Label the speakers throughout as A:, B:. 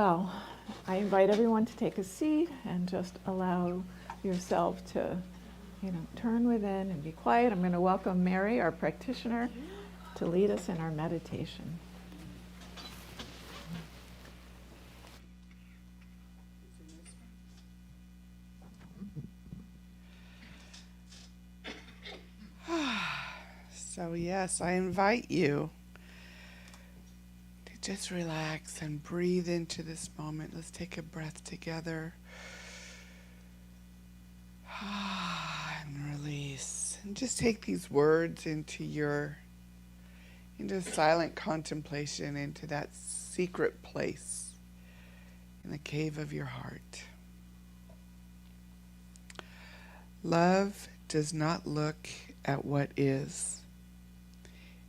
A: Well, I invite everyone to take a seat and just allow yourself to, turn within and be quiet. I'm going to welcome Mary, our practitioner, to lead us in our meditation.
B: So yes, I invite you to just relax and breathe into this moment. Let's take a breath together. And release. And just take these words into silent contemplation, into that secret place in the cave of your heart. Love does not look at what is.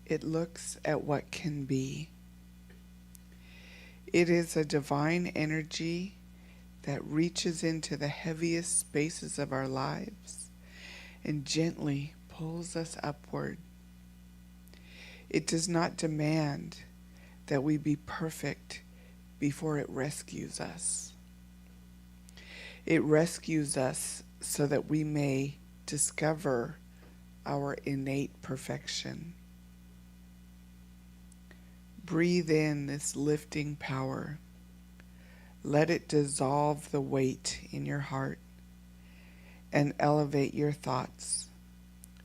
B: It looks at what can be. It is a divine energy that reaches into the heaviest spaces of our lives and gently pulls us upward. It does not demand that we be perfect before it rescues us. It rescues us so that we may discover our innate perfection. Breathe in this lifting power. Let it dissolve the weight in your heart and elevate your thoughts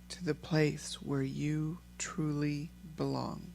B: to the place where you truly belong.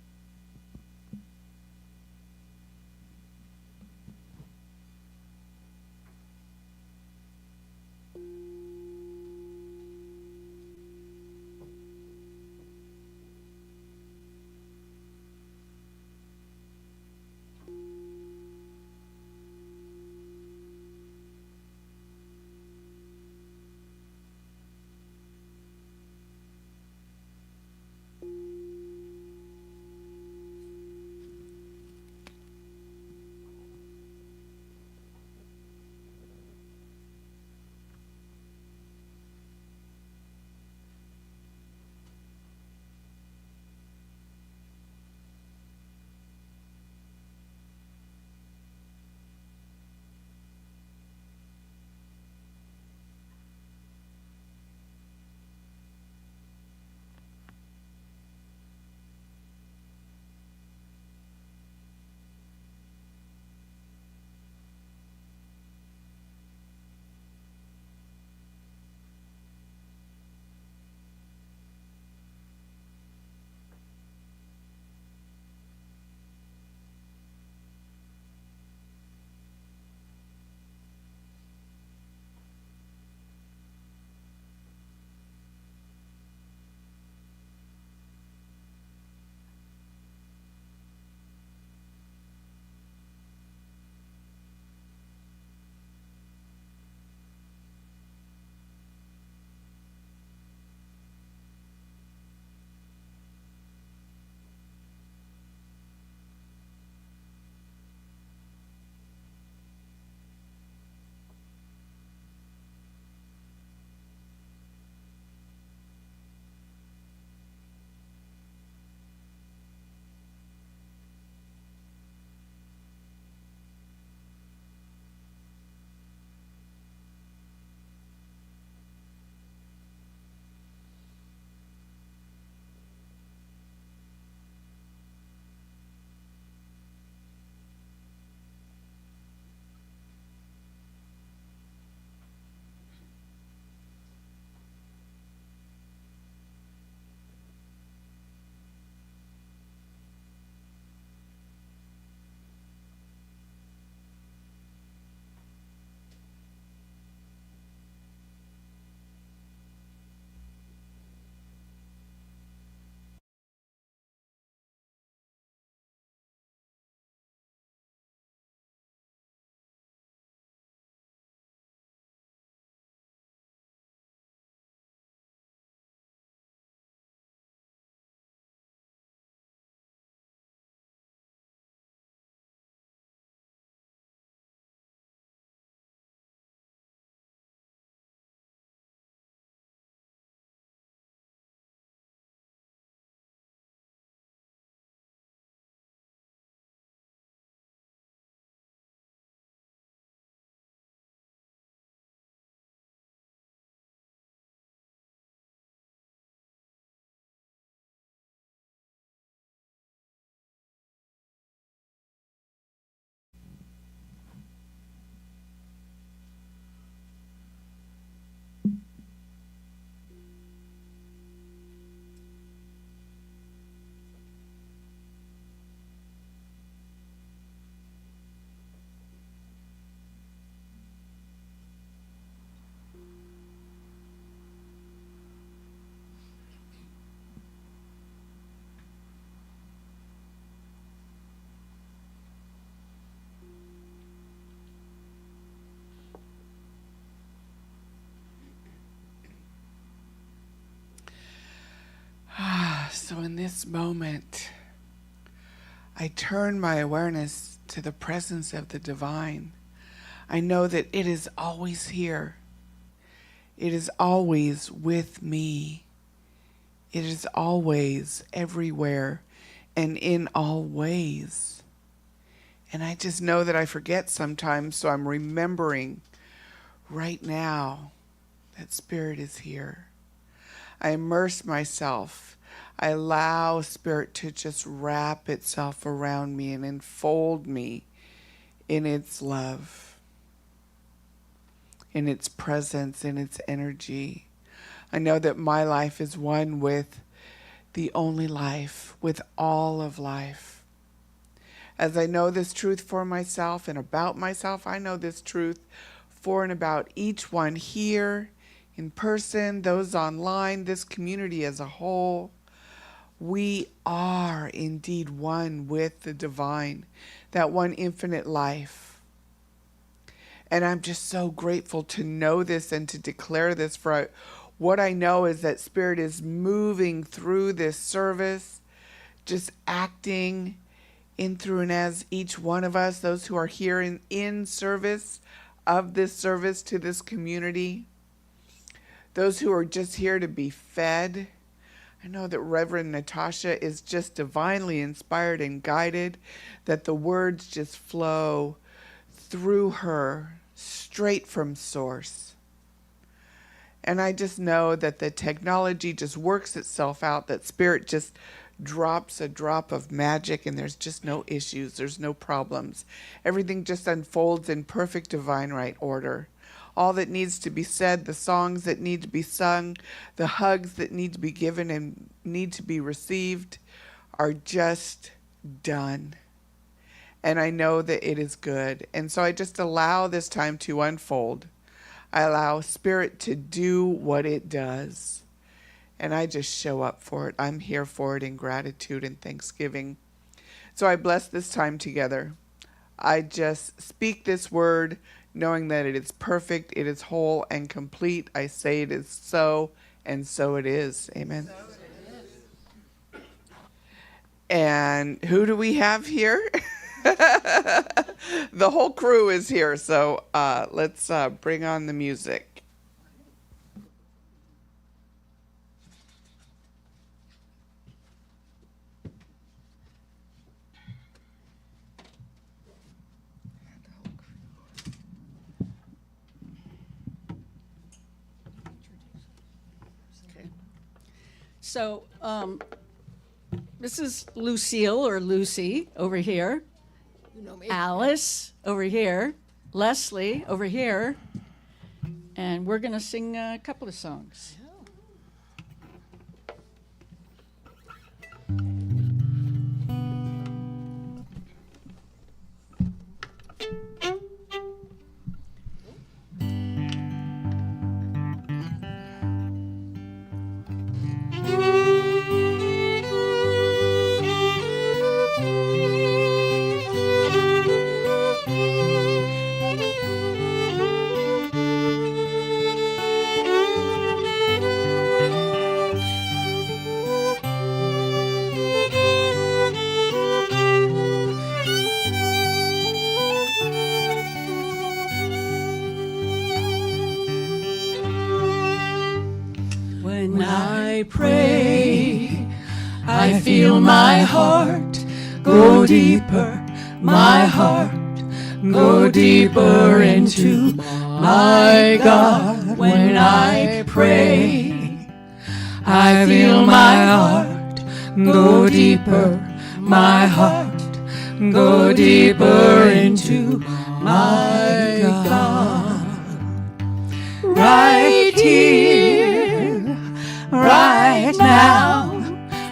B: So in this moment, I turn my awareness to the presence of the divine. I know that it is always here. It is always with me. It is always everywhere and in all ways. And I just know that I forget sometimes, so I'm remembering right now that Spirit is here. I immerse myself. I allow Spirit to just wrap itself around me and enfold me in its love, in its presence, in its energy. I know that my life is one with the only life, with all of life. As I know this truth for myself and about myself, I know this truth for and about each one here, in person, those online, this community as a whole. We are indeed one with the divine, that one infinite life. And I'm just so grateful to know this and to declare this. For what I know is that Spirit is moving through this service, just acting in, through, and as each one of us, those who are here in service of this service to this community, those who are just here to be fed. I know that Reverend Natasha is just divinely inspired and guided, that the words just flow through her straight from source. And I just know that the technology just works itself out, that Spirit just drops a drop of magic and there's just no issues, there's no problems. Everything just unfolds in perfect divine right order. All that needs to be said, the songs that need to be sung, the hugs that need to be given and need to be received are just done. And I know that it is good. And so I just allow this time to unfold. I allow Spirit to do what it does. And I just show up for it. I'm here for it in gratitude and thanksgiving. So I bless this time together. I just speak this word knowing that it is perfect, it is whole and complete. I say it is so, and so it is. Amen. So it is. And who do we have here? The whole crew is here, so let's bring on the music.
C: So this is Lucille or Lucy over here. You know me. Alice over here. Leslie over here. And we're going to sing a couple of songs. When I pray, I feel my heart go deeper, my heart go deeper into my God. When I pray, I feel my heart go deeper, my heart go deeper into my God. Right here, right now,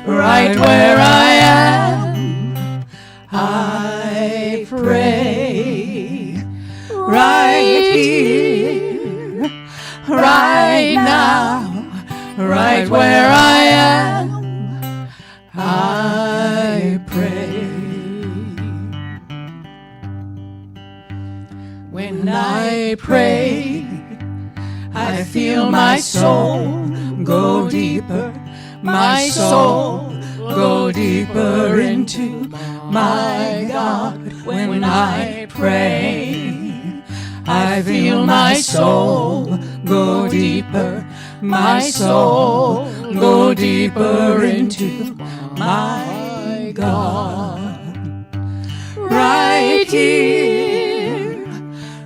C: right where I am, I pray. Right here, right now, right where I am, I pray. When I pray, I feel my soul go deeper, my soul go deeper into my God. When I pray, I feel my soul go deeper, my soul go deeper into my God. Right here,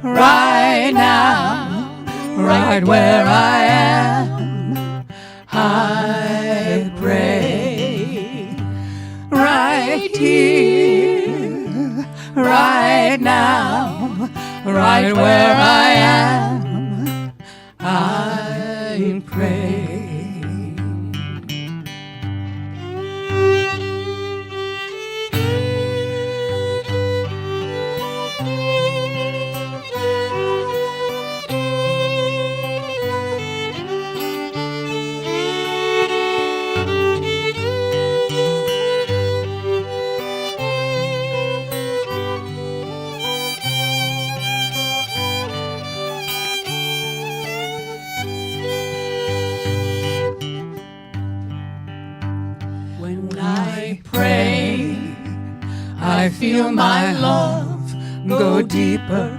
C: right now, right where I am, I pray. Right here, right now, right where I am, I pray. When I pray, I feel my love go deeper,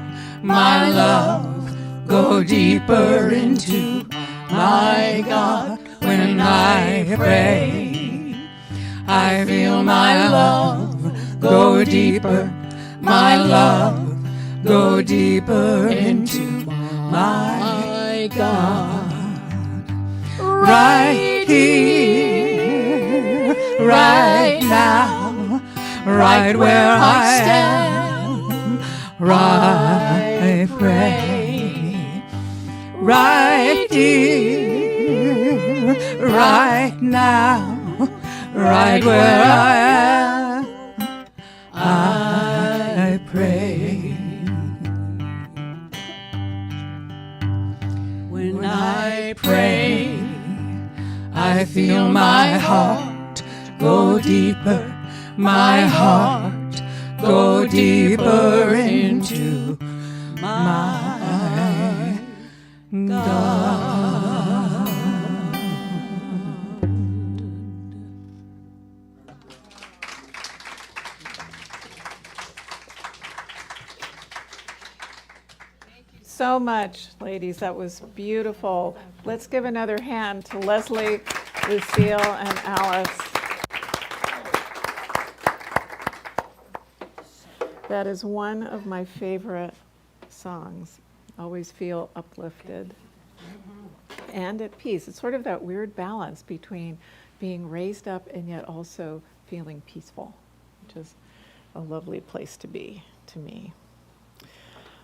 C: my love go deeper into my God. When I pray, I feel my love go deeper, my love go deeper into my God. Right here, right now, right where I stand, I pray. Right here, right now, right where I am, I pray. When I pray, I feel my heart go deeper, my heart go deeper into my God.
A: So much, ladies. That was beautiful. Let's give another hand to Leslie, Lucille, and Alice. That is one of my favorite songs. Always feel uplifted and at peace. It's sort of that weird balance between being raised up and yet also feeling peaceful, which is a lovely place to be to me.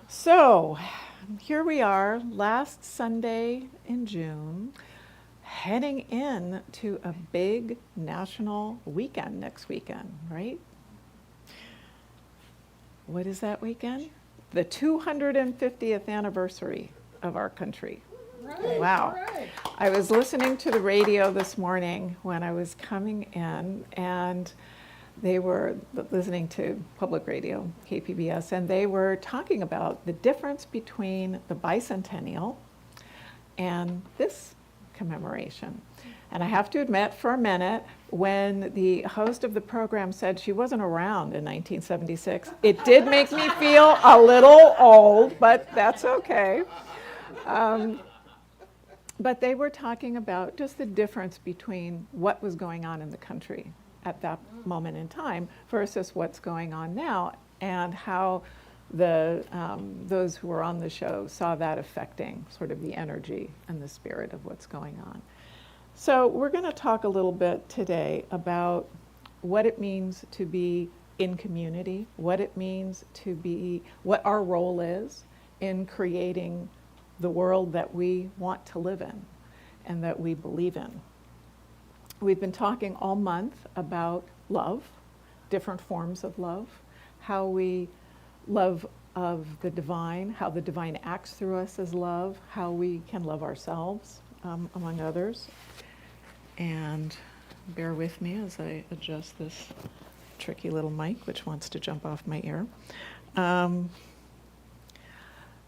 A: So here we are, last Sunday in June, heading in to a big national weekend next weekend, right? What is that weekend? The 250th anniversary of our country.
D: Right,
A: Wow.
D: right.
A: I was listening to the radio this morning when I was coming in, and they were listening to public radio, KPBS, and they were talking about the difference between the bicentennial and this commemoration. And I have to admit, for a minute, when the host of the program said she wasn't around in 1976, it did make me feel a little old, but that's okay. But they were talking about just the difference between what was going on in the country at that moment in time versus what's going on now, and how those who were on the show saw that affecting sort of the energy and the spirit of what's going on. So we're going to talk a little bit today about what it means to be in community, what it means to be, what our role is in creating the world that we want to live in and that we believe in. We've been talking all month about love, different forms of love, how we love of the divine, how the divine acts through us as love, how we can love ourselves, among others. And bear with me as I adjust this tricky little mic, which wants to jump off my ear.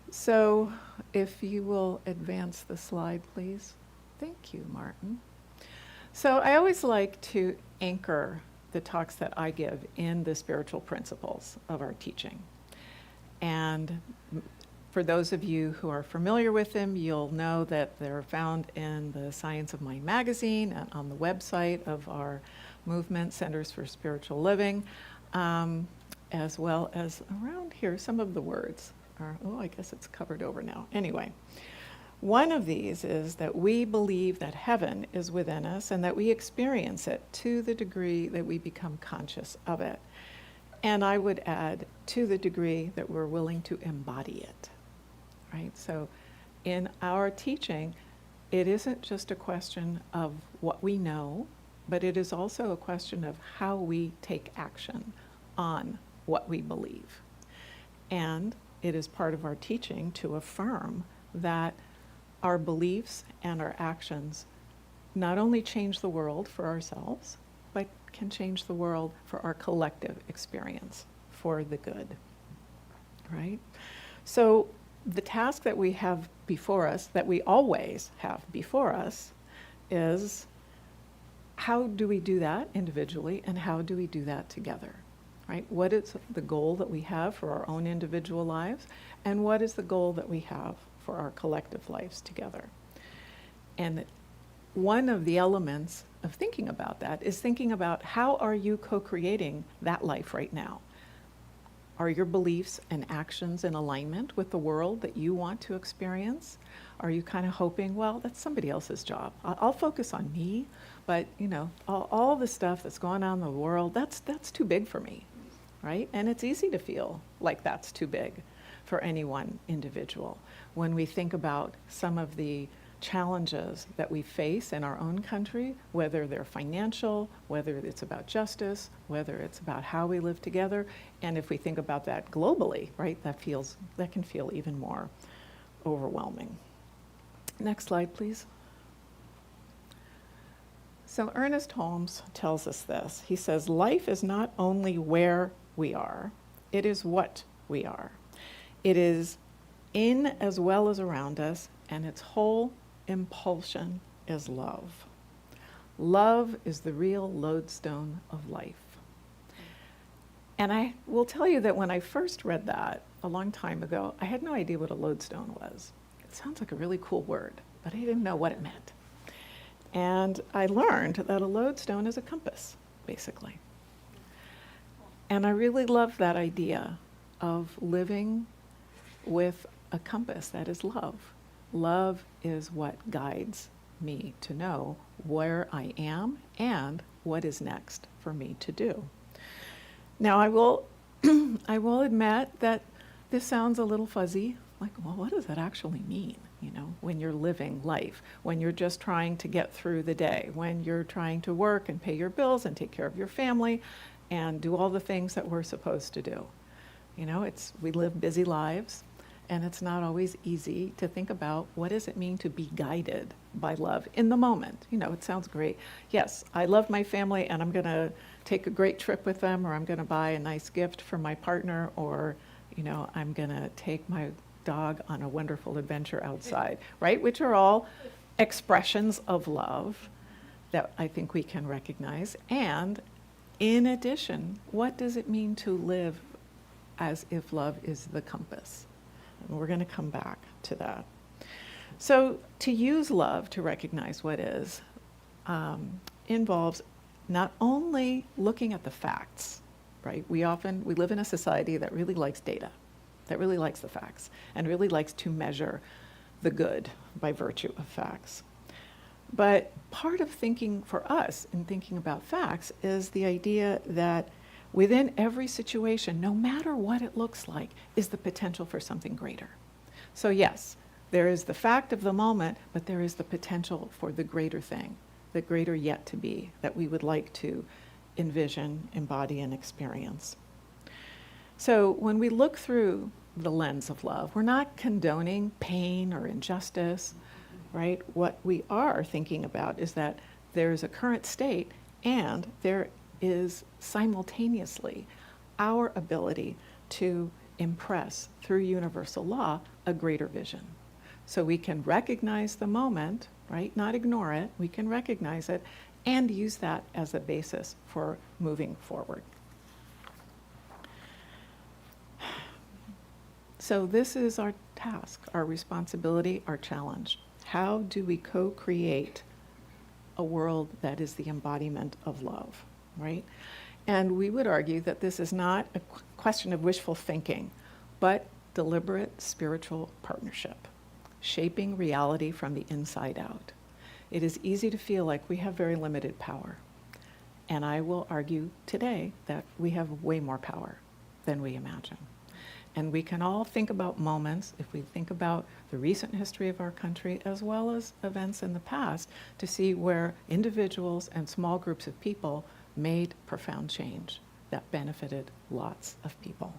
A: So if you will advance the slide, please. Thank you, Martin. So I always like to anchor the talks that I give in the spiritual principles of our teaching. And for those of you who are familiar with them, you'll know that they're found in the Science of Mind magazine and on the website of our movement, Centers for Spiritual Living, as well as around here, some of the words are, oh, I guess it's covered over now. Anyway, one of these is that we believe that heaven is within us and that we experience it to the degree that we become conscious of it. And I would add, to the degree that we're willing to embody it, right? So in our teaching, it isn't just a question of what we know, but it is also a question of how we take action on what we believe. And it is part of our teaching to affirm that our beliefs and our actions not only change the world for ourselves, but can change the world for our collective experience, for the good, right? So the task that we have before us, that we always have before us, is how do we do that individually and how do we do that together, right? What is the goal that we have for our own individual lives and what is the goal that we have for our collective lives together? And one of the elements of thinking about that is thinking about how are you co-creating that life right now? Are your beliefs and actions in alignment with the world that you want to experience? Are you kind of hoping, well, that's somebody else's job. I'll focus on me, but you know, all the stuff that's going on in the world, that's too big for me, right? And it's easy to feel like that's too big for any one individual. When we think about some of the challenges that we face in our own country, whether they're financial, whether it's about justice, whether it's about how we live together, and if we think about that globally, right, that can feel even more overwhelming. Next slide, please. So Ernest Holmes tells us this. He says, life is not only where we are, it is what we are. It is in as well as around us, and its whole impulsion is love. Love is the real lodestone of life. And I will tell you that when I first read that a long time ago, I had no idea what a lodestone was. It sounds like a really cool word, but I didn't know what it meant. And I learned that a lodestone is a compass, basically. And I really love that idea of living with a compass that is love. Love is what guides me to know where I am and what is next for me to do. Now I will admit that this sounds a little fuzzy, like, well, what does that actually mean? You know, when you're living life, when you're just trying to get through the day, when you're trying to work and pay your bills and take care of your family and do all the things that we're supposed to do. You know, we live busy lives. And it's not always easy to think about what does it mean to be guided by love in the moment. You know, it sounds great. Yes, I love my family and I'm going to take a great trip with them, or I'm going to buy a nice gift for my partner, or, you know, I'm going to take my dog on a wonderful adventure outside, right? Which are all expressions of love that I think we can recognize. And in addition, what does it mean to live as if love is the compass? And we're going to come back to that. So to use love to recognize what is involves not only looking at the facts, right? We live in a society that really likes data, that really likes the facts, and really likes to measure the good by virtue of facts. But part of thinking for us in thinking about facts is the idea that within every situation, no matter what it looks like, is the potential for something greater. So yes, there is the fact of the moment, but there is the potential for the greater thing, the greater yet to be, that we would like to envision, embody, and experience. So when we look through the lens of love, we're not condoning pain or injustice, right? What we are thinking about is that there's a current state and there is simultaneously our ability to impress through universal law a greater vision. So we can recognize the moment, right? Not ignore it. We can recognize it and use that as a basis for moving forward. So this is our task, our responsibility, our challenge. How do we co-create a world that is the embodiment of love, right? And we would argue that this is not a question of wishful thinking, but deliberate spiritual partnership, shaping reality from the inside out. It is easy to feel like we have very limited power. And I will argue today that we have way more power than we imagine. And we can all think about moments, if we think about the recent history of our country, as well as events in the past, to see where individuals and small groups of people made profound change that benefited lots of people.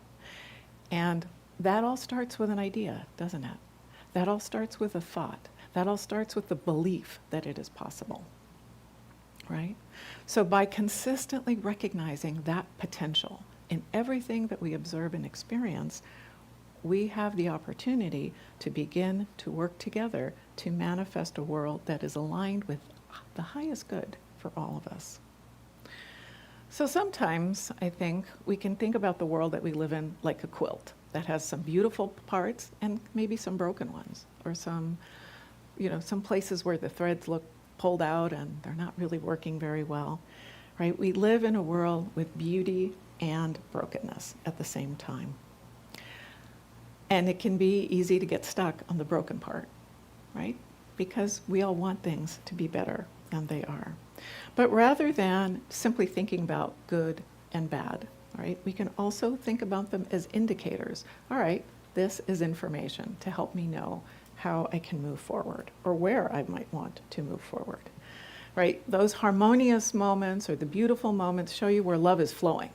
A: And that all starts with an idea, doesn't it? That all starts with a thought. That all starts with the belief that it is possible, right? So by consistently recognizing that potential in everything that we observe and experience, we have the opportunity to begin to work together to manifest a world that is aligned with the highest good for all of us. So sometimes I think we can think about the world that we live in like a quilt that has some beautiful parts and maybe some broken ones, or some places where the threads look pulled out and they're not really working very well, right? We live in a world with beauty and brokenness at the same time. And it can be easy to get stuck on the broken part, right? Because we all want things to be better than they are. But rather than simply thinking about good and bad, right, we can also think about them as indicators. All right, this is information to help me know how I can move forward, or where I might want to move forward, right? Those harmonious moments or the beautiful moments show you where love is flowing,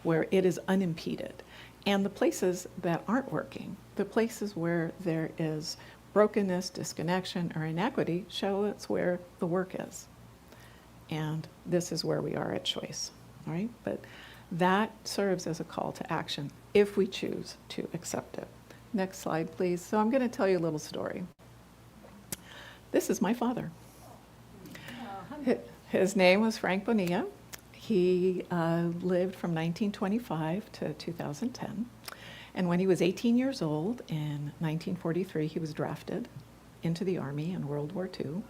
A: where it is unimpeded. And the places that aren't working, the places where there is brokenness, disconnection, or inequity, show us where the work is. And this is where we are at choice, all right? But that serves as a call to action if we choose to accept it. Next slide, please. So I'm going to tell you a little story. This is my father. His name was Frank Bonilla. He lived from 1925 to 2010. And when he was 18 years old, in 1943, he was drafted into the Army in World War II.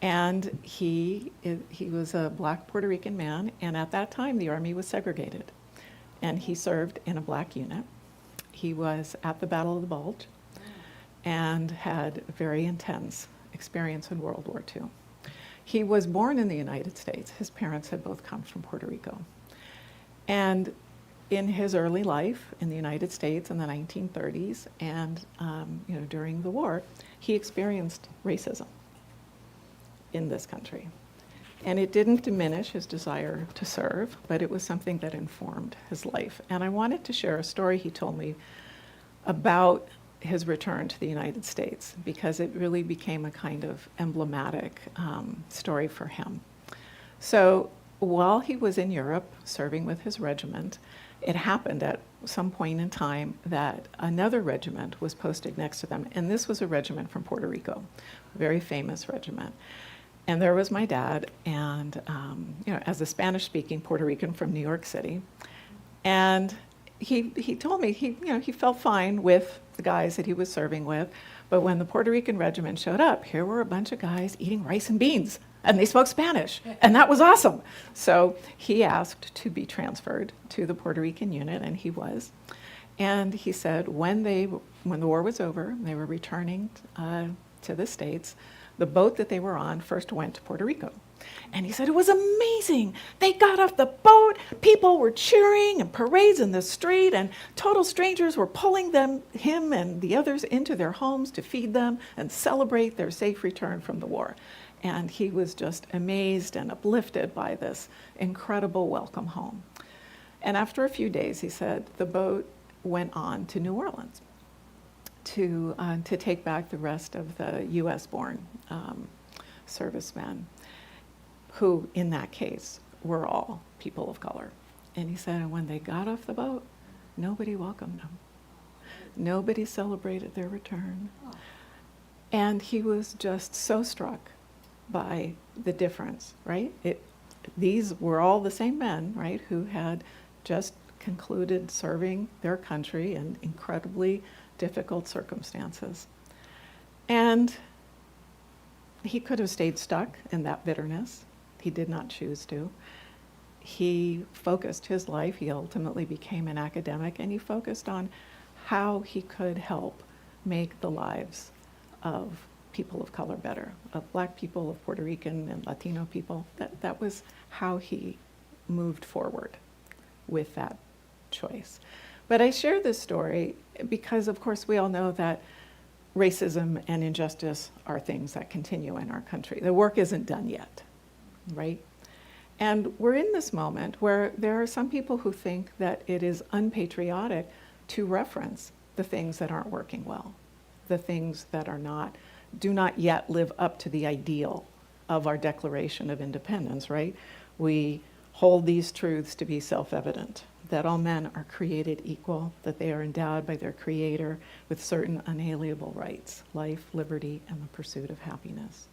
A: And he was a black Puerto Rican man, and at that time, the Army was segregated. And he served in a black unit. He was at the Battle of the Bulge and had a very intense experience in World War II. He was born in the United States. His parents had both come from Puerto Rico. And in his early life in the United States in the 1930s and during the war, he experienced racism in this country. And it didn't diminish his desire to serve, but it was something that informed his life. And I wanted to share a story he told me about his return to the United States, because it really became a kind of emblematic story for him. So while he was in Europe serving with his regiment, it happened at some point in time that another regiment was posted next to them. And this was a regiment from Puerto Rico, a very famous regiment. And there was my dad, and as a Spanish-speaking Puerto Rican from New York City, and he told me he felt fine with the guys that he was serving with, but when the Puerto Rican regiment showed up, here were a bunch of guys eating rice and beans, and they spoke Spanish, and that was awesome. So he asked to be transferred to the Puerto Rican unit, and he was. And he said when the war was over, they were returning to the States. The boat that they were on first went to Puerto Rico. And he said it was amazing. They got off the boat, people were cheering and parades in the street, and total strangers were pulling him and the others into their homes to feed them and celebrate their safe return from the war. And he was just amazed and uplifted by this incredible welcome home. And after a few days, he said, the boat went on to New Orleans to take back the rest of the US-born servicemen, who in that case were all people of color. And he said, and when they got off the boat, nobody welcomed them. Nobody celebrated their return. And he was just so struck by the difference, right? These were all the same men, right, who had just concluded serving their country in incredibly difficult circumstances. And he could have stayed stuck in that bitterness. He did not choose to. He focused his life, he ultimately became an academic, and he focused on how he could help make the lives of people of color better, of Black people, of Puerto Rican and Latino people. That was how he moved forward with that choice. But I share this story because, of course, we all know that racism and injustice are things that continue in our country. The work isn't done yet, right? And we're in this moment where there are some people who think that it is unpatriotic to reference the things that aren't working well, the things that do not yet live up to the ideal of our Declaration of Independence, right? We hold these truths to be self-evident, that all men are created equal, that they are endowed by their Creator with certain unalienable rights, life, liberty, and the pursuit of happiness.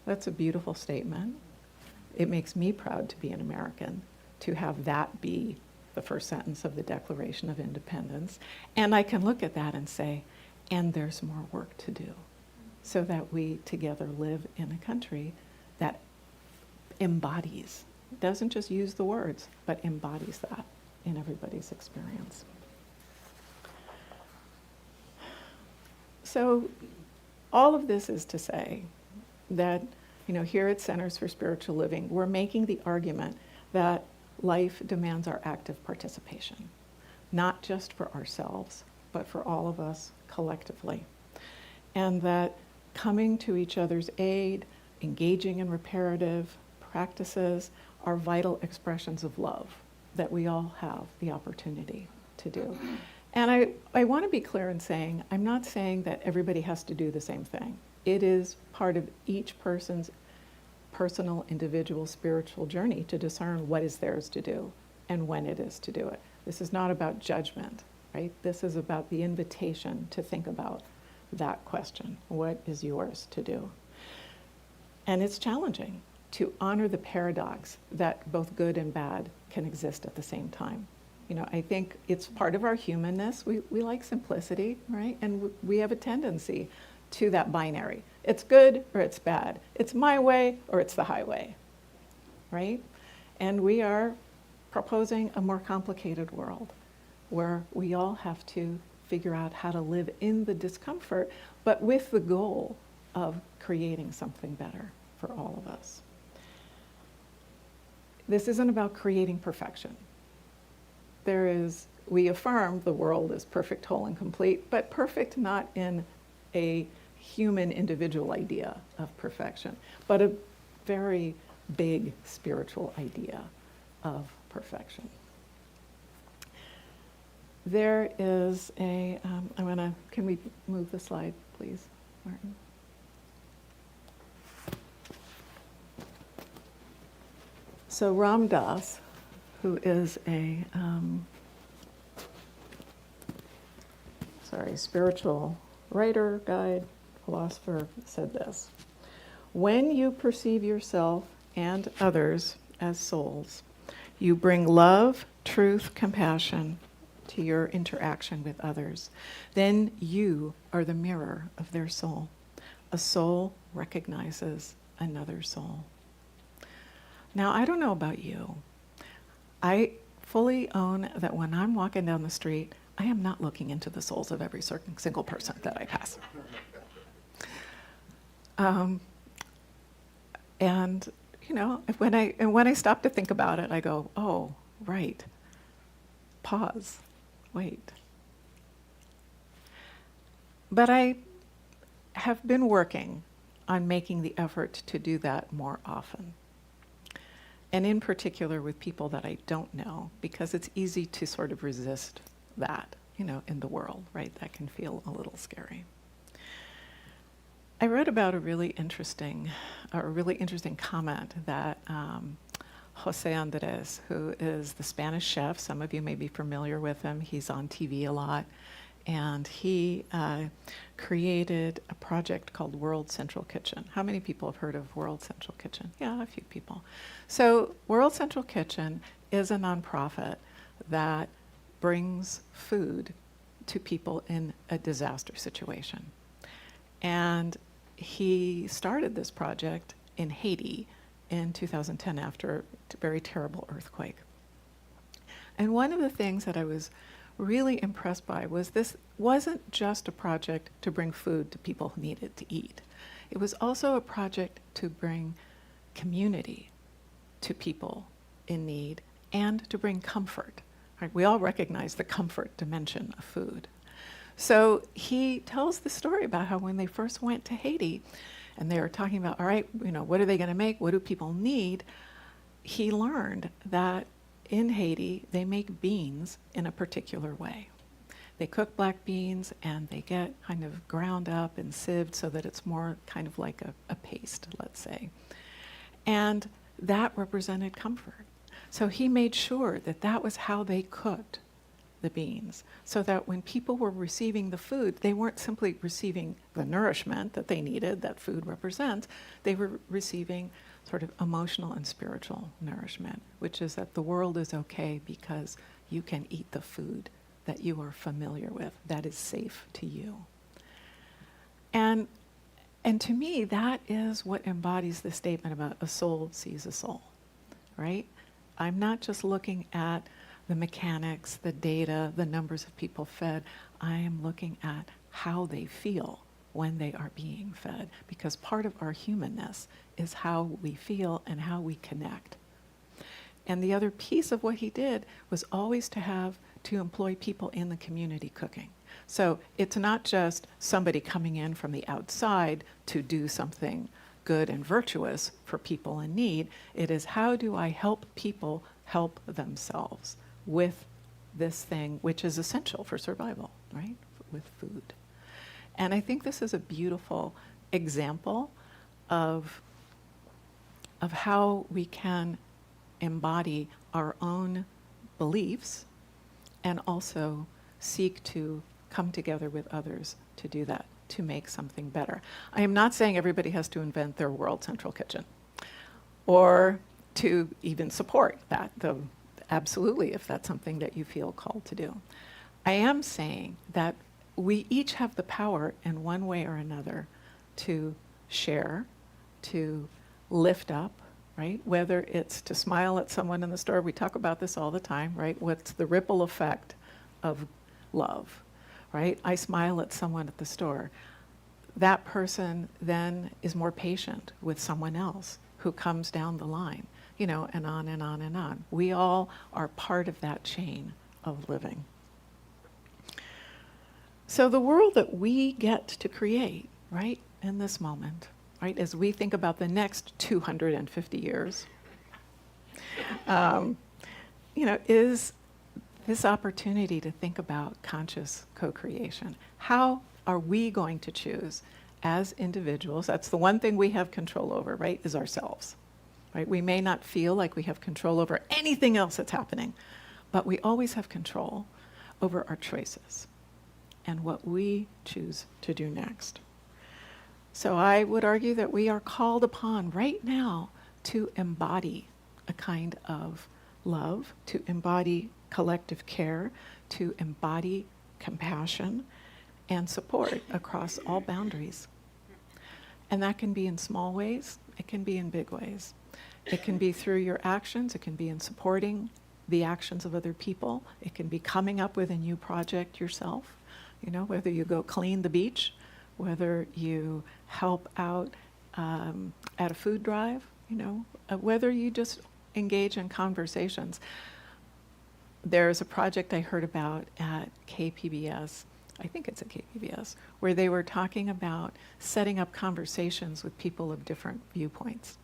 A: That's a beautiful statement. It makes me proud to be an American, to have that be the first sentence of the Declaration of Independence. And I can look at that and say, and there's more work to do, so that we together live in a country that embodies, doesn't just use the words, but embodies that in everybody's experience. So all of this is to say that, here at Centers for Spiritual Living, we're making the argument that life demands our active participation, not just for ourselves, but for all of us collectively. And that coming to each other's aid, engaging in reparative practices are vital expressions of love that we all have the opportunity to do. And I want to be clear in saying, I'm not saying that everybody has to do the same thing. It is part of each person's personal, individual, spiritual journey to discern what is theirs to do and when it is to do it. This is not about judgment, right? This is about the invitation to think about that question. What is yours to do? And it's challenging to honor the paradox that both good and bad can exist at the same time. I think it's part of our humanness. We like simplicity, right? And we have a tendency to that binary. It's good or it's bad. It's my way or it's the highway, right? And we are proposing a more complicated world where we all have to figure out how to live in the discomfort, but with the goal of creating something better for all of us. This isn't about creating perfection. We affirm the world is perfect, whole, and complete, but perfect not in a human individual idea of perfection, but a very big spiritual idea of perfection. There is can we move the slide, please, Martin? So Ram Dass, who is a spiritual writer, guide, philosopher, said this: when you perceive yourself and others as souls, you bring love, truth, compassion to your interaction with others. Then you are the mirror of their soul. A soul recognizes another soul. Now, I don't know about you. I fully own that when I'm walking down the street, I am not looking into the souls of every single person that I pass. And when I stop to think about it, I go, oh, right. Pause. Wait. But I have been working on making the effort to do that more often. And in particular with people that I don't know, because it's easy to sort of resist that, in the world, right? That can feel a little scary. I read about a really interesting comment that Jose Andres, who is the Spanish chef, some of you may be familiar with him, he's on TV a lot, and he created a project called World Central Kitchen. How many people have heard of World Central Kitchen? Yeah, a few people. So World Central Kitchen is a nonprofit that brings food to people in a disaster situation. And he started this project in Haiti in 2010 after a very terrible earthquake. And one of the things that I was really impressed by was this wasn't just a project to bring food to people who needed to eat. It was also a project to bring community to people in need and to bring comfort. Right? We all recognize the comfort dimension of food. So he tells the story about how when they first went to Haiti and they were talking about, all right, what are they going to make? What do people need? He learned that in Haiti, they make beans in a particular way. They cook black beans and they get kind of ground up and sieved so that it's more kind of like a paste, let's say. And that represented comfort. So he made sure that that was how they cooked the beans, so that when people were receiving the food, they weren't simply receiving the nourishment that they needed, that food represents, they were receiving sort of emotional and spiritual nourishment, which is that the world is okay because you can eat the food that you are familiar with, that is safe to you. And to me, that is what embodies the statement about a soul sees a soul, right? I'm not just looking at the mechanics, the data, the numbers of people fed. I am looking at how they feel when they are being fed, because part of our humanness is how we feel and how we connect. And the other piece of what he did was always to employ people in the community cooking. So it's not just somebody coming in from the outside to do something good and virtuous for people in need. It is, how do I help people help themselves with this thing which is essential for survival, right? With food. And I think this is a beautiful example of how we can embody our own beliefs and also seek to come together with others to do that, to make something better. I am not saying everybody has to invent their World Central Kitchen or to even support that, though absolutely, if that's something that you feel called to do. I am saying that we each have the power in one way or another to share, to lift up, right? Whether it's to smile at someone in the store, we talk about this all the time, right? What's the ripple effect of love, right? I smile at someone at the store. That person then is more patient with someone else who comes down the line, and on and on and on. We all are part of that chain of living. So the world that we get to create, right, in this moment, right, as we think about the next 250 years, is this opportunity to think about conscious co-creation. How are we going to choose as individuals? That's the one thing we have control over, right, is ourselves. Right? We may not feel like we have control over anything else that's happening, but we always have control over our choices and what we choose to do next. So I would argue that we are called upon right now to embody a kind of love, to embody collective care, to embody compassion and support across all boundaries. And that can be in small ways, it can be in big ways. It can be through your actions, it can be in supporting the actions of other people, it can be coming up with a new project yourself, whether you go clean the beach, whether you help out at a food drive, whether you just engage in conversations. There's a project I heard about at KPBS, I think it's at KPBS, where they were talking about setting up conversations with people of different viewpoints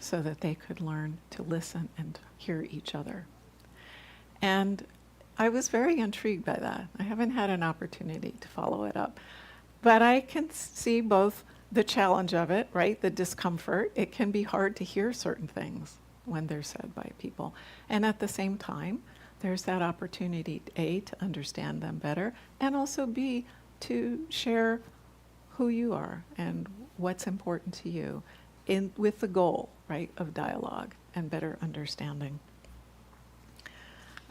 A: so that they could learn to listen and hear each other. And I was very intrigued by that. I haven't had an opportunity to follow it up. But I can see both the challenge of it, right, the discomfort. It can be hard to hear certain things when they're said by people. And at the same time, there's that opportunity, A, to understand them better, and also B, to share who you are and what's important to you with the goal, right, of dialogue and better understanding.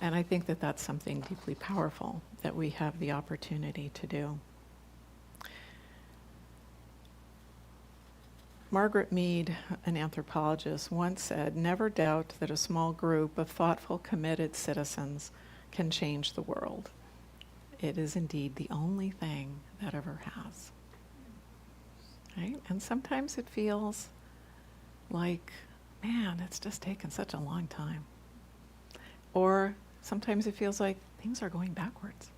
A: And I think that that's something deeply powerful that we have the opportunity to do. Margaret Mead, an anthropologist, once said, "Never doubt that a small group of thoughtful, committed citizens can change the world. It is indeed the only thing that ever has." Right? And sometimes it feels like, man, it's just taken such a long time. Or sometimes it feels like things are going backwards.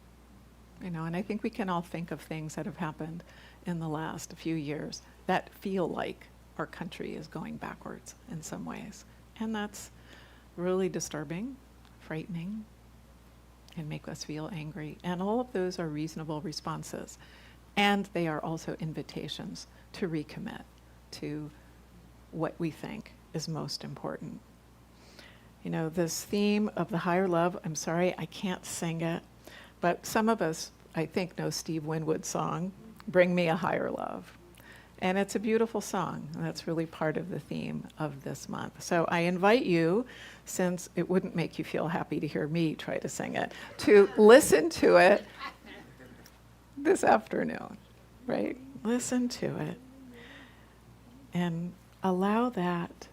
A: And I think we can all think of things that have happened in the last few years that feel like our country is going backwards in some ways. And that's really disturbing, frightening, and make us feel angry. And all of those are reasonable responses. And they are also invitations to recommit to what we think is most important. This theme of the higher love, I'm sorry, I can't sing it, but some of us, I think, know Steve Winwood's song, "Bring Me a Higher Love." And it's a beautiful song, and that's really part of the theme of this month. So I invite you, since it wouldn't make you feel happy to hear me try to sing it, to listen to it this afternoon, right? Listen to it and allow that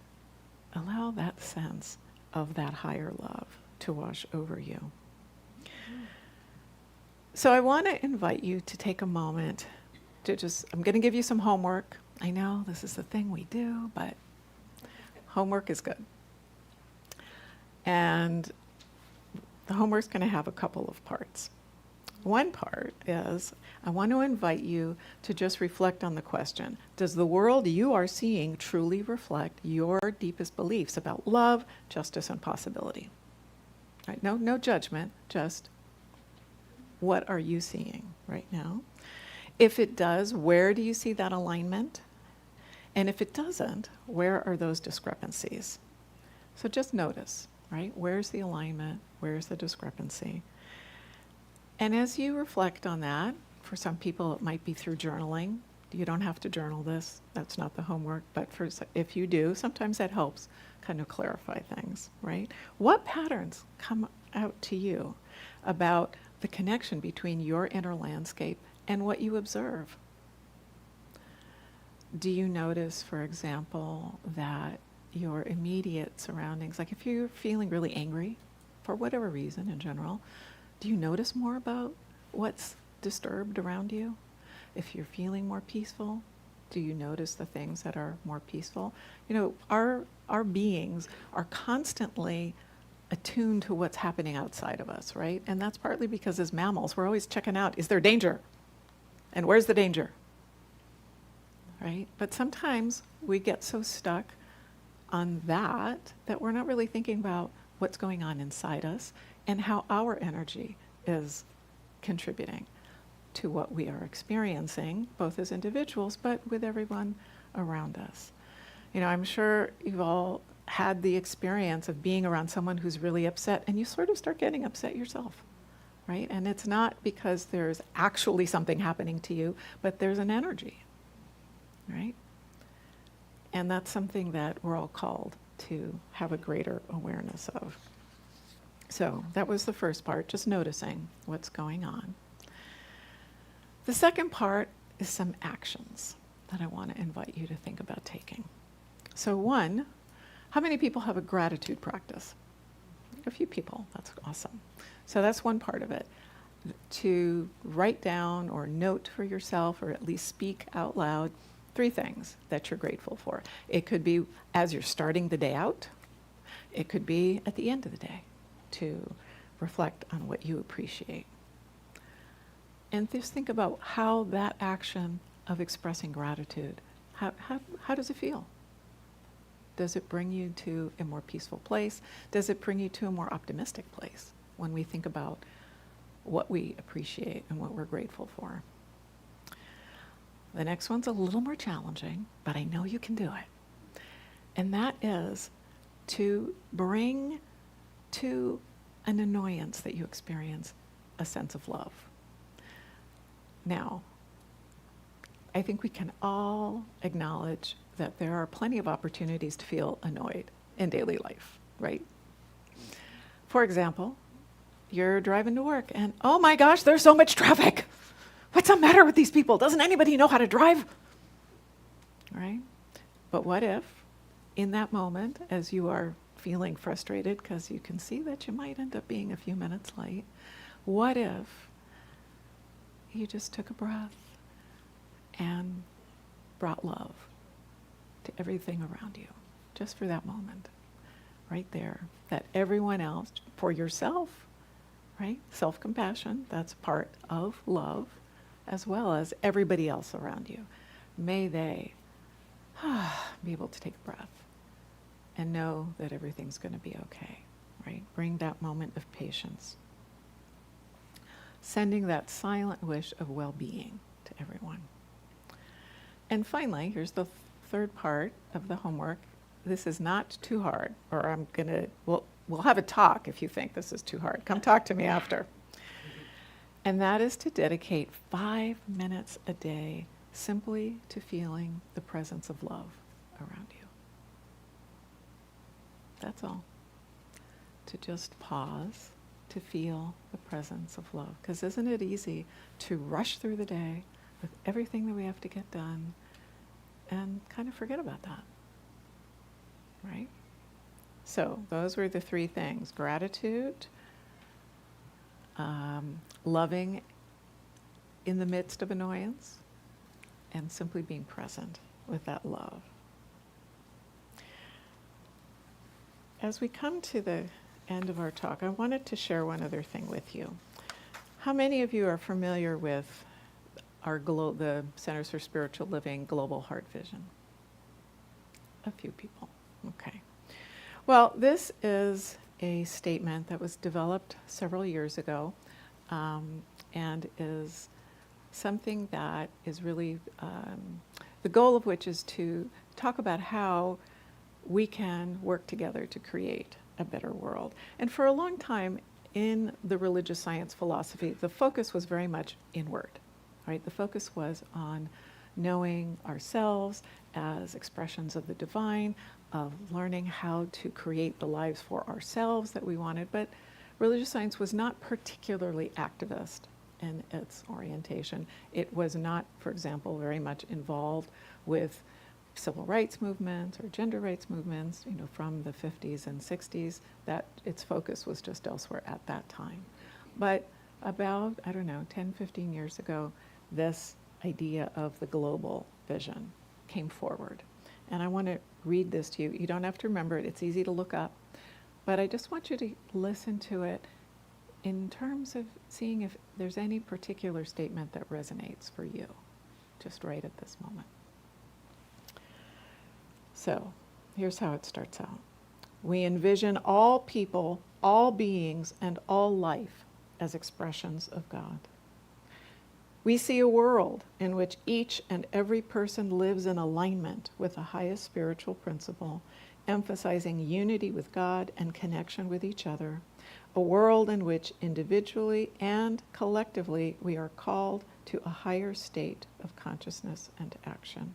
A: sense of that higher love to wash over you. So I want to invite you to take a moment to I'm going to give you some homework. I know this is the thing we do, but homework is good. And the homework's going to have a couple of parts. One part is I want to invite you to just reflect on the question: does the world you are seeing truly reflect your deepest beliefs about love, justice, and possibility? Right? No judgment, just what are you seeing right now? If it does, where do you see that alignment? And if it doesn't, where are those discrepancies? So just notice, right? Where's the alignment? Where's the discrepancy? And as you reflect on that, for some people it might be through journaling. You don't have to journal this. That's not the homework. But if you do, sometimes that helps kind of clarify things, right? What patterns come out to you about the connection between your inner landscape and what you observe? Do you notice, for example, that your immediate surroundings, like if you're feeling really angry, for whatever reason in general, do you notice more about what's disturbed around you? If you're feeling more peaceful, do you notice the things that are more peaceful? Our beings are constantly attuned to what's happening outside of us, right? And that's partly because as mammals, we're always checking out, is there danger? And where's the danger? Right? But sometimes we get so stuck on that we're not really thinking about what's going on inside us and how our energy is contributing to what we are experiencing, both as individuals, but with everyone around us. I'm sure you've all had the experience of being around someone who's really upset, and you sort of start getting upset yourself, right? And it's not because there's actually something happening to you, but there's an energy, right? And that's something that we're all called to have a greater awareness of. So that was the first part, just noticing what's going on. The second part is some actions that I want to invite you to think about taking. So one, how many people have a gratitude practice? A few people, that's awesome. So that's one part of it. To write down or note for yourself, or at least speak out loud, 3 things that you're grateful for. It could be as you're starting the day out. It could be at the end of the day to reflect on what you appreciate. And just think about how that action of expressing gratitude, how does it feel? Does it bring you to a more peaceful place? Does it bring you to a more optimistic place when we think about what we appreciate and what we're grateful for? The next one's a little more challenging, but I know you can do it. And that is to bring to an annoyance that you experience a sense of love. Now, I think we can all acknowledge that there are plenty of opportunities to feel annoyed in daily life, right? For example, you're driving to work and, oh my gosh, there's so much traffic. What's the matter with these people? Doesn't anybody know how to drive? Right? But what if, in that moment, as you are feeling frustrated because you can see that you might end up being a few minutes late, what if you just took a breath and brought love to everything around you, just for that moment, right there, that everyone else, for yourself, right? Self-compassion, that's part of love, as well as everybody else around you. May they be able to take a breath and know that everything's going to be okay, right? Bring that moment of patience. Sending that silent wish of well-being to everyone. And finally, here's the third part of the homework. This is not too hard, or we'll have a talk if you think this is too hard. Come talk to me after. And that is to dedicate 5 minutes a day simply to feeling the presence of love around you. That's all. To just pause, to feel the presence of love. Because isn't it easy to rush through the day with everything that we have to get done and kind of forget about that, right? So those were the 3 things: gratitude, loving in the midst of annoyance, and simply being present with that love. As we come to the end of our talk, I wanted to share one other thing with you. How many of you are familiar with the Centers for Spiritual Living Global Heart Vision? A few people. Okay. Well, this is a statement that was developed several years ago, and is something that is really, the goal of which is to talk about how we can work together to create a better world. And for a long time in the religious science philosophy, the focus was very much inward, right? The focus was on knowing ourselves as expressions of the divine, of learning how to create the lives for ourselves that we wanted. But religious science was not particularly activist in its orientation. It was not, for example, very much involved with civil rights movements or gender rights movements, from the 50s and 60s. That its focus was just elsewhere at that time. But about, 10, 15 years ago, this idea of the global vision came forward. And I want to read this to you. You don't have to remember it. It's easy to look up. But I just want you to listen to it in terms of seeing if there's any particular statement that resonates for you, just right at this moment. So here's how it starts out. We envision all people, all beings, and all life as expressions of God. We see a world in which each and every person lives in alignment with the highest spiritual principle, emphasizing unity with God and connection with each other, a world in which individually and collectively we are called to a higher state of consciousness and action.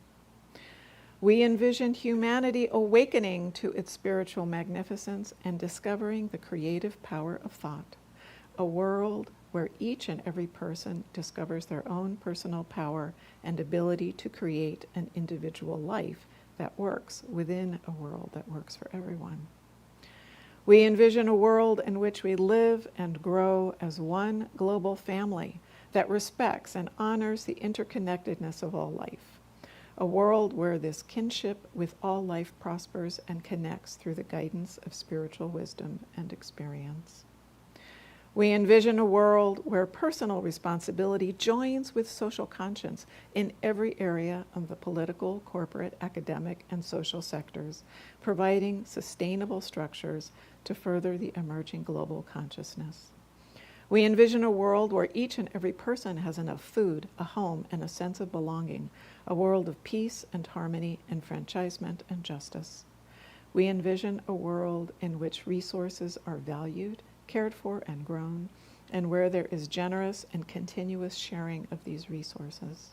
A: We envisioned humanity awakening to its spiritual magnificence and discovering the creative power of thought, a world where each and every person discovers their own personal power and ability to create an individual life that works within a world that works for everyone. We envision a world in which we live and grow as one global family that respects and honors the interconnectedness of all life. A world where this kinship with all life prospers and connects through the guidance of spiritual wisdom and experience. We envision a world where personal responsibility joins with social conscience in every area of the political, corporate, academic, and social sectors, providing sustainable structures to further the emerging global consciousness. We envision a world where each and every person has enough food, a home, and a sense of belonging, a world of peace and harmony, enfranchisement and justice. We envision a world in which resources are valued, cared for and grown, and where there is generous and continuous sharing of these resources.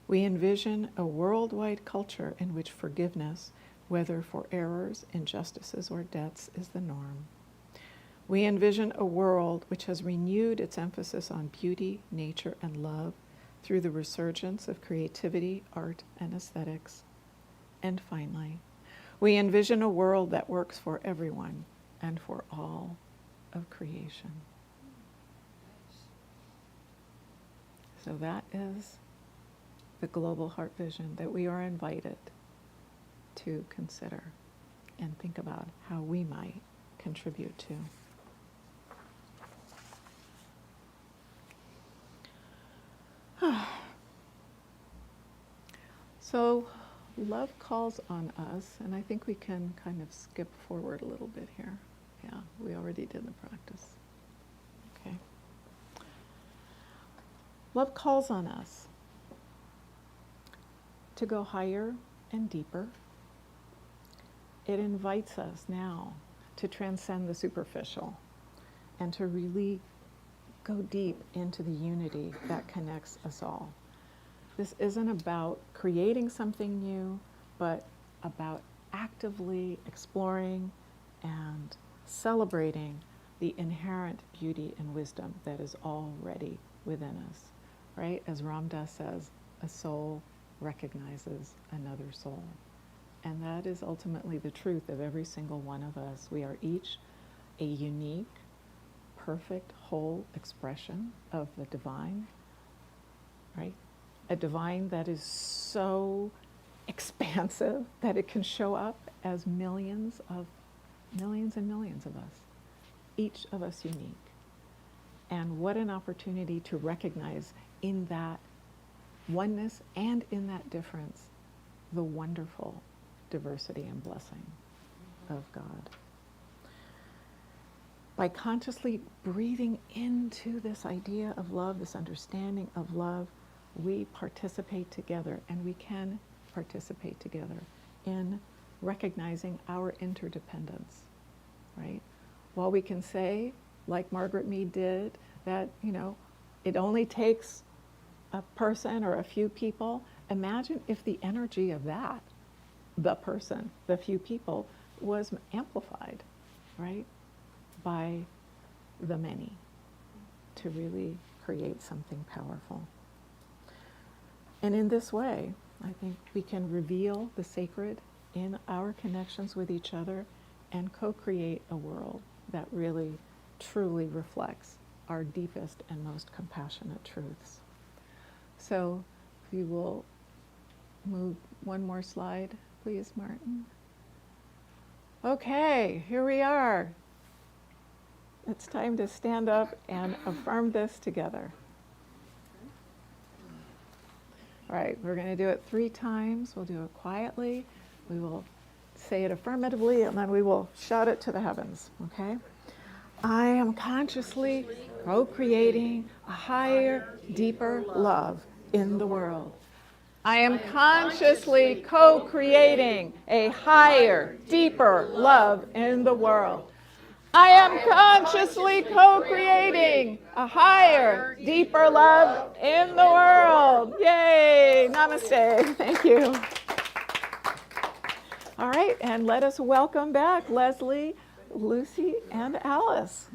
A: We envision a worldwide culture in which forgiveness, whether for errors, injustices, or debts, is the norm. We envision a world which has renewed its emphasis on beauty, nature, and love through the resurgence of creativity, art, and aesthetics. And finally, we envision a world that works for everyone and for all of creation. So that is the global heart vision that we are invited to consider and think about how we might contribute to. So love calls on us, and I think we can kind of skip forward a little bit here. Yeah, we already did the practice. Okay. Love calls on us to go higher and deeper. It invites us now to transcend the superficial and to really go deep into the unity that connects us all. This isn't about creating something new, but about actively exploring and celebrating the inherent beauty and wisdom that is already within us, right? As Ram Dass says, a soul recognizes another soul. And that is ultimately the truth of every single one of us. We are each a unique, perfect, whole expression of the divine, right? A divine that is so expansive that it can show up as millions and millions of us, each of us unique. And what an opportunity to recognize in that oneness and in that difference the wonderful diversity and blessing of God. By consciously breathing into this idea of love, this understanding of love, we participate together, and we can participate together in recognizing our interdependence, right? While we can say, like Margaret Mead did, that, it only takes a person or a few people, imagine if the energy of that, the person, the few people, was amplified, right, by the many to really create something powerful. And in this way, I think we can reveal the sacred in our connections with each other and co-create a world that really, truly reflects our deepest and most compassionate truths. So if you will move one more slide, please, Martin. Okay, here we are. It's time to stand up and affirm this together. All right, we're going to do it 3 times. We'll do it quietly. We will say it affirmatively, and then we will shout it to the heavens, okay? I am consciously co-creating a higher, deeper love in the world. I am consciously co-creating a higher, deeper love in the world. I am consciously co-creating a higher, deeper love in the world. Yay! Namaste. Thank you. All right, and let us welcome back Leslie, Lucy, and Alice.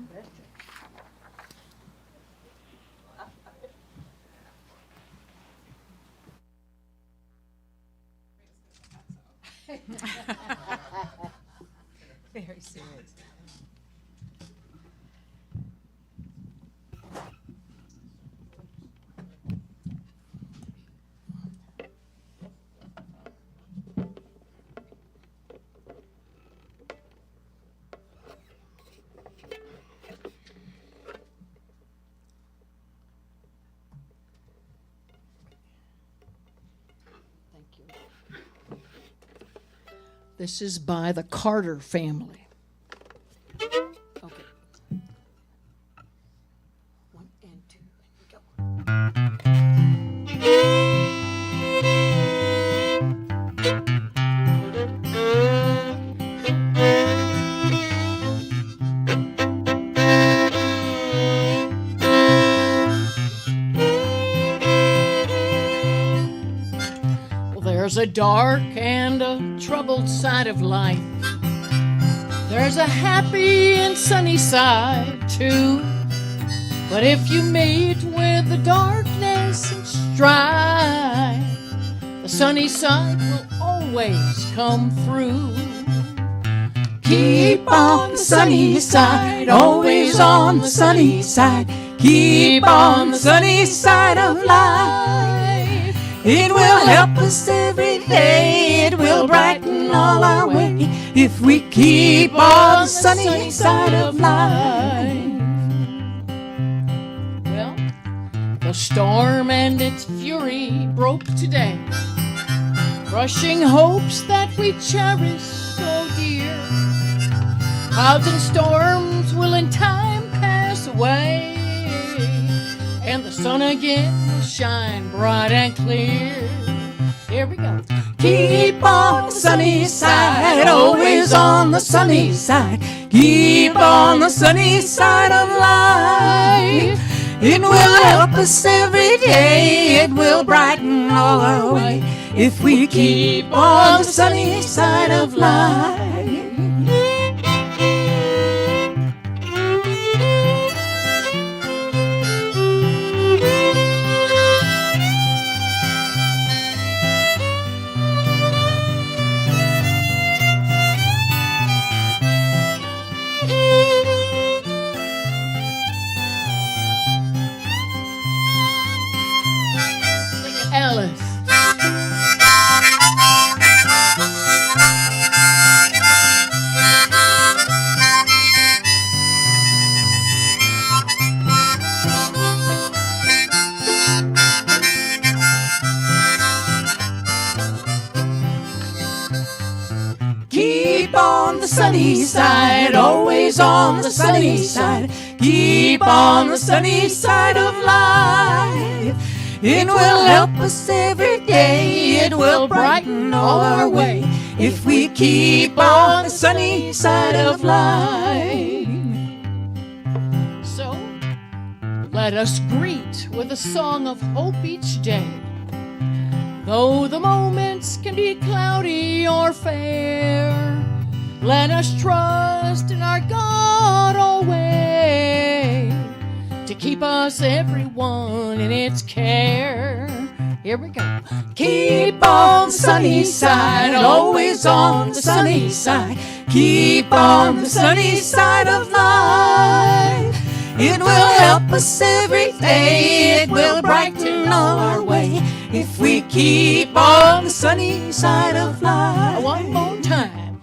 C: Very serious. Thank you. This is by the Carter family. Okay. 1 and 2, and go. There's a dark and a troubled side of life. There's a happy and sunny side too. But if you meet with the darkness and strife, the sunny side will always come through.
D: Keep on the sunny side, always on the sunny side. Keep on the sunny side of life. It will help us every day, it will brighten all our way if we keep on the sunny side of life.
C: Well, the storm and its fury broke today, crushing hopes that we cherish so dear. Clouds and storms will in time pass away, and the sun again will shine bright and clear. Here we go.
D: Keep on the sunny side, always on the sunny side. Keep on the sunny side of life. It will help us every day, it will brighten all our way if we keep on the sunny side of life.
C: Alice.
D: Keep on the sunny side, always on the sunny side. Keep on the sunny side of life. It will help us every day, it will brighten all our way if we keep on the sunny side of life.
C: So, let us greet with a song of hope each day. Though the moments can be cloudy or fair, let us trust in our God always to keep us everyone in its care. Here we go.
D: Keep on the sunny side, always on the sunny side. Keep on the sunny side of life. It will help us every day, it will brighten all our way if we keep on the sunny side of life.
C: One more time.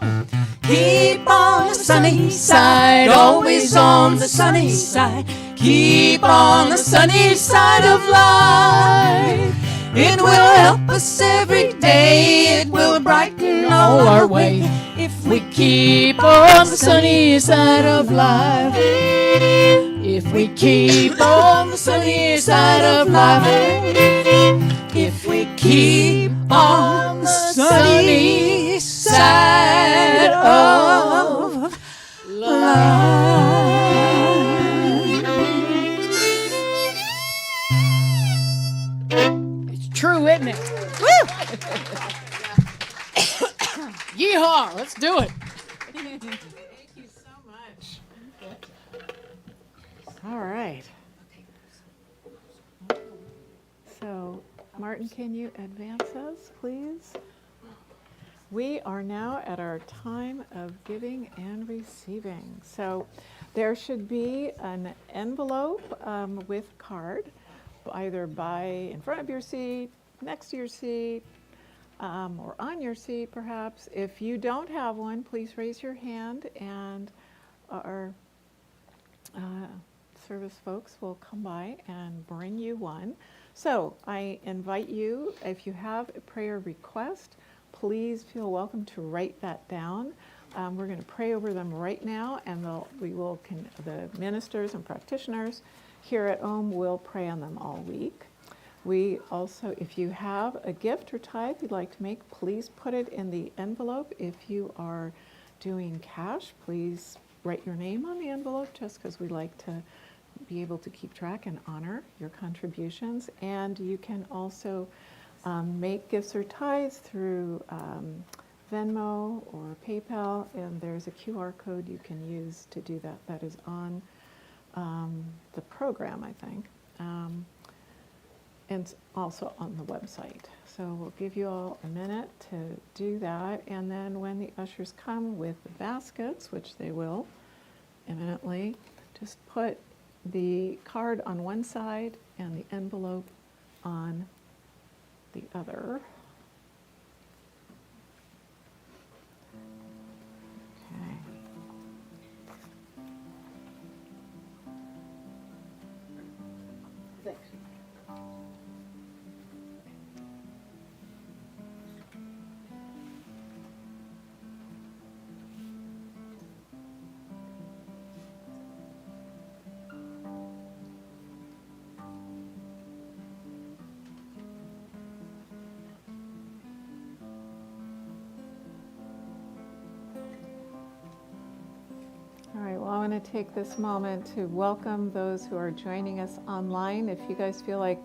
D: Keep on the sunny side, always on the sunny side. Keep on the sunny side of life. It will help us every day, it will brighten all our way if we keep on the sunny side of life. If we keep on the sunny side of life. If we keep on the sunny side of life.
C: It's true, isn't it? Woo! Yeehaw! Let's do it.
A: Thank you so much. All right. So, Martin, can you advance us, please? We are now at our time of giving and receiving. So there should be an envelope with card, either in front of your seat, next to your seat, or on your seat perhaps. If you don't have one, please raise your hand and our service folks will come by and bring you one. So I invite you, if you have a prayer request, please feel welcome to write that down. We're going to pray over them right now, and the ministers and practitioners here at OHM will pray on them all week. We also, if you have a gift or tithe you'd like to make, please put it in the envelope. If you are doing cash, please write your name on the envelope, just because we like to be able to keep track and honor your contributions. And you can also make gifts or tithes through Venmo or PayPal, and there's a QR code you can use to do that. That is on the program, I think, and it's also on the website. So we'll give you all a minute to do that, and then when the ushers come with the baskets, which they will imminently, just put the card on one side and the envelope on the other. Okay. All right, well, I want to take this moment to welcome those who are joining us online. If you guys feel like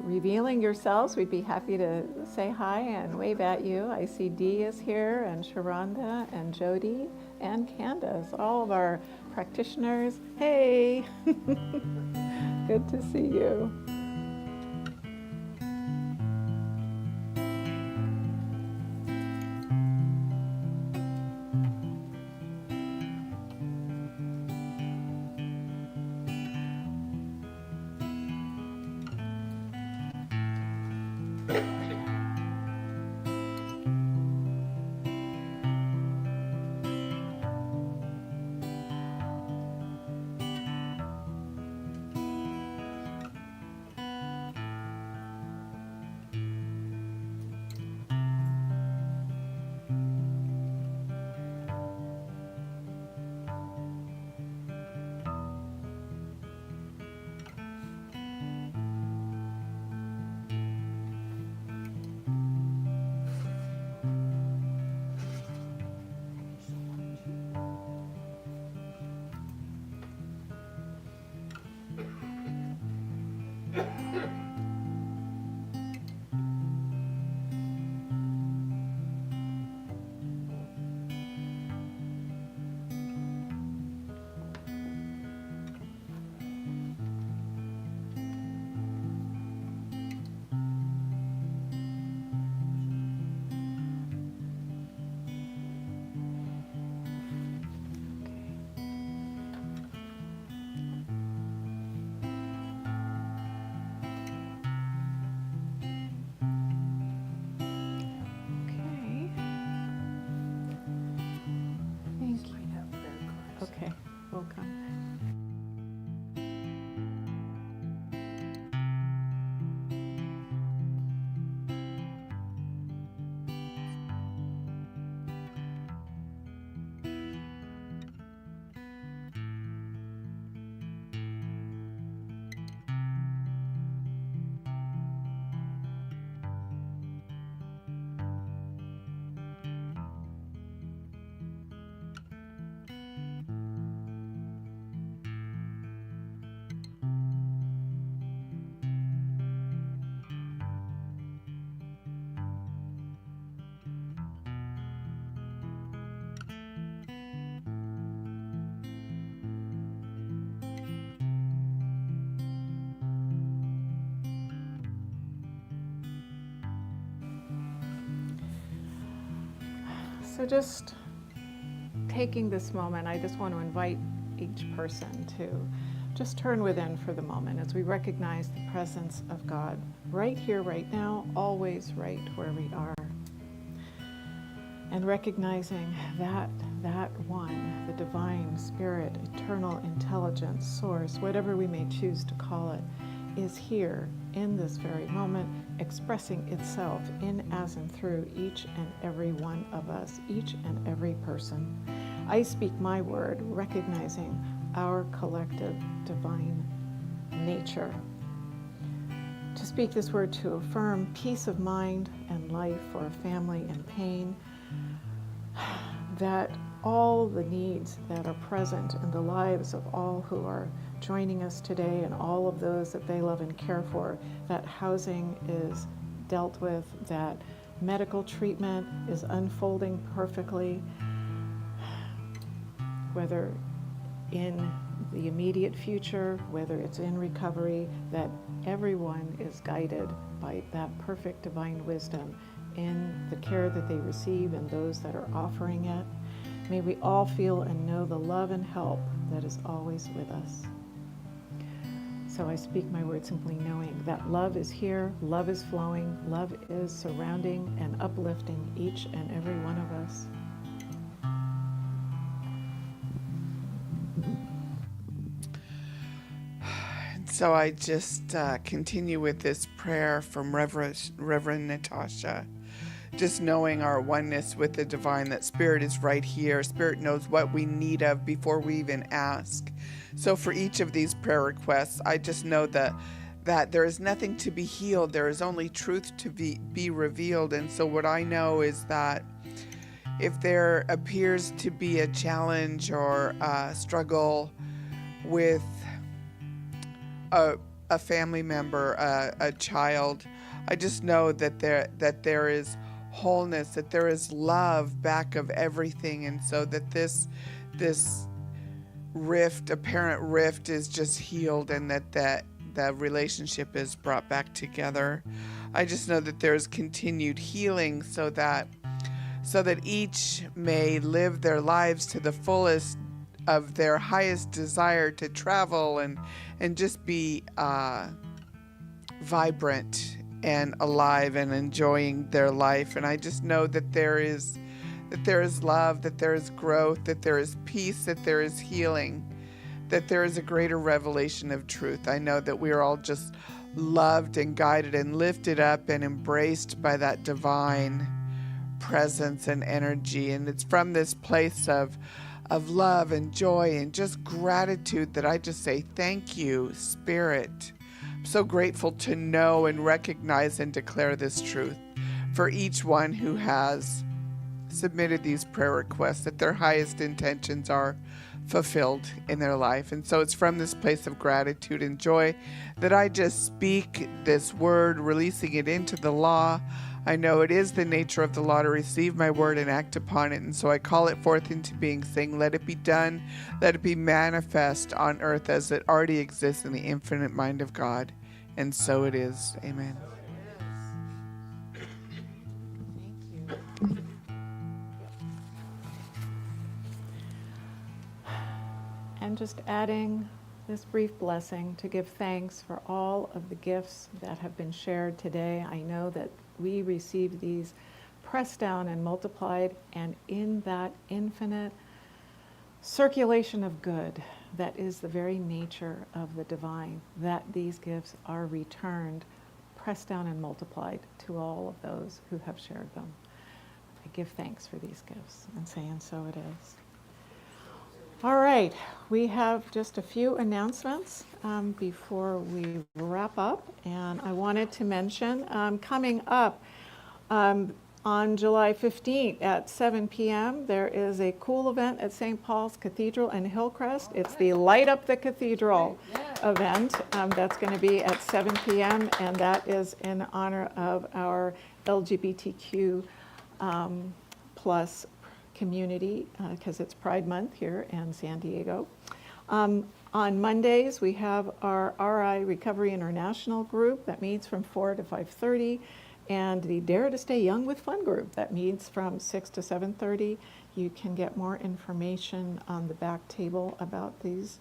A: revealing yourselves, we'd be happy to say hi and wave at you. I see Dee is here, and Sharonda, and Jody, and Candace, all of our practitioners. Hey, good to see you. Okay. Thank you. Okay, we'll come. So just taking this moment, I just want to invite each person to just turn within for the moment as we recognize the presence of God right here, right now, always right where we are. And recognizing that one, the divine spirit, eternal intelligence, source, whatever we may choose to call it, is here in this very moment, expressing itself in, as, and through each and every one of us, each and every person. I speak my word, recognizing our collective divine nature. To speak this word to affirm peace of mind and life for a family in pain, that all the needs that are present in the lives of all who are joining us today and all of those that they love and care for, that housing is dealt with, that medical treatment is unfolding perfectly, whether in the immediate future, whether it's in recovery, that everyone is guided by that perfect divine wisdom in the care that they receive and those that are offering it. May we all feel and know the love and help that is always with us. So I speak my word simply knowing that love is here, love is flowing, love is surrounding and uplifting each and every one of us.
B: So I just continue with this prayer from Reverend Natasha, just knowing our oneness with the divine, that Spirit is right here. Spirit knows what we need of before we even ask. So for each of these prayer requests, I just know that there is nothing to be healed. There is only truth to be revealed. And so what I know is that if there appears to be a challenge or a struggle with a family member, a child, I just know that there is wholeness, that there is love back of everything, and so that this rift, apparent rift, is just healed, and that the relationship is brought back together. I just know that there's continued healing, so that each may live their lives to the fullest of their highest desire to travel and just be vibrant and alive and enjoying their life. And I just know that there is love, that there is growth, that there is peace, that there is healing, that there is a greater revelation of truth. I know that we are all just loved and guided and lifted up and embraced by that divine presence and energy. And it's from this place of love and joy and just gratitude that I just say, thank you, Spirit. I'm so grateful to know and recognize and declare this truth for each one who has submitted these prayer requests, that their highest intentions are fulfilled in their life. And so it's from this place of gratitude and joy that I just speak this word, releasing it into the law. I know it is the nature of the law to receive my word and act upon it, and so I call it forth into being, saying, let it be done, let it be manifest on earth as it already exists in the infinite mind of God. And so it is. Amen.
A: Thank you. And just adding this brief blessing to give thanks for all of the gifts that have been shared today. I know that we receive these pressed down and multiplied, and in that infinite circulation of good, that is the very nature of the divine, that these gifts are returned, pressed down and multiplied to all of those who have shared them. I give thanks for these gifts and say, and so it is. All right, we have just a few announcements before we wrap up, and I wanted to mention coming up on July 15th at 7 p.m. there is a cool event at St. Paul's Cathedral in Hillcrest. It's the Light Up the Cathedral event. That's going to be at 7 p.m. and that is in honor of our LGBTQ plus community, because it's Pride Month here in San Diego. On Mondays, we have our RI Recovery International group that meets from 4 to 5:30, and the Dare to Stay Young with Fun group that meets from 6 to 7:30. You can get more information on the back table about these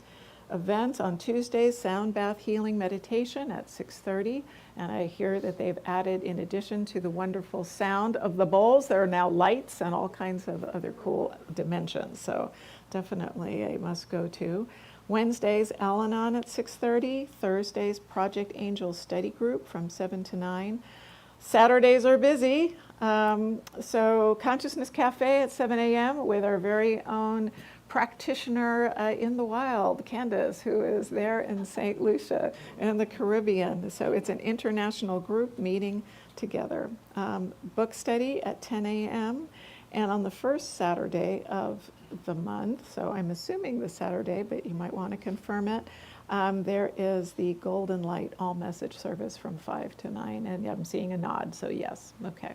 A: events. On Tuesdays, sound bath healing meditation at 6:30, and I hear that they've added, in addition to the wonderful sound of the bowls, there are now lights and all kinds of other cool dimensions, so definitely a must go to. Wednesdays, Al-Anon at 6:30. Thursdays, Project Angel Study Group from 7 to 9. Saturdays are busy, so Consciousness Cafe at 7 a.m. with our very own practitioner in the wild, Candace, who is there in St. Lucia in the Caribbean. So it's an international group meeting together. Book study at 10 a.m. And on the first Saturday of the month, so I'm assuming the Saturday, but you might want to confirm it, There is the Golden Light all message service from 5 to 9, and I'm seeing a nod, so yes. Okay.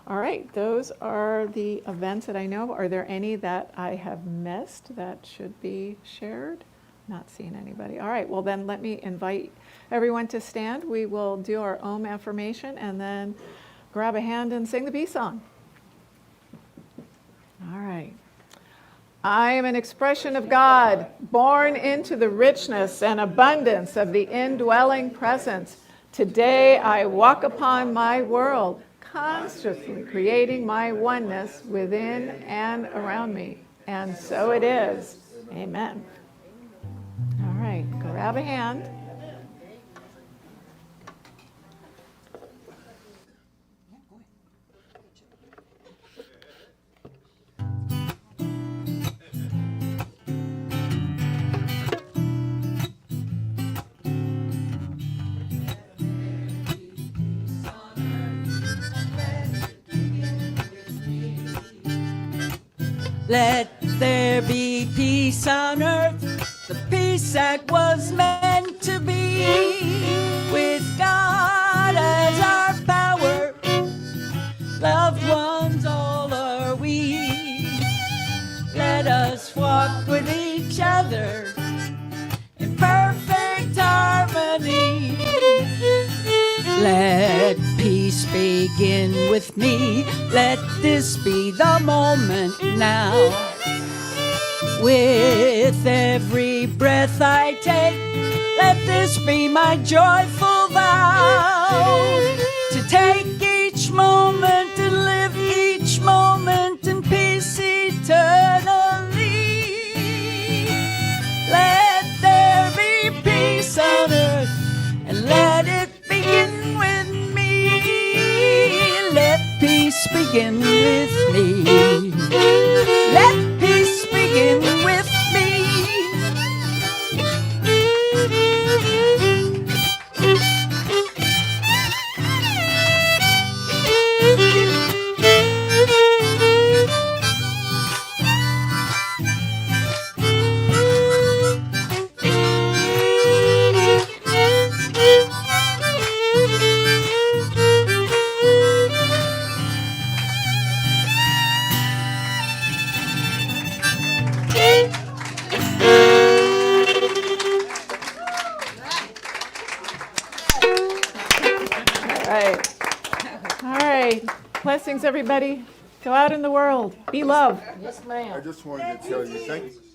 A: All right, those are the events that I know. Are there any that I have missed that should be shared? Not seeing anybody. All right, well then let me invite everyone to stand. We will do our Om affirmation and then grab a hand and sing the peace song. All right. I am an expression of God, born into the richness and abundance of the indwelling presence. Today I walk upon my world, consciously creating my oneness within and around me. And so it is. Amen. All right, grab a hand.
D: Let there be peace on earth, the peace that was meant to be. With God as our power, loved ones all are we. Let us walk with each other in perfect harmony. Let peace begin with me. Let this be the moment now. With every breath I take, let this be my joyful vow. To take each moment and live each moment in peace eternally. Let there be peace on earth and let it begin with me. Let peace begin with me. Let peace begin with me.
A: All right. Blessings, everybody. Go out in the world. Be love.
E: I just wanted to tell you, thank you.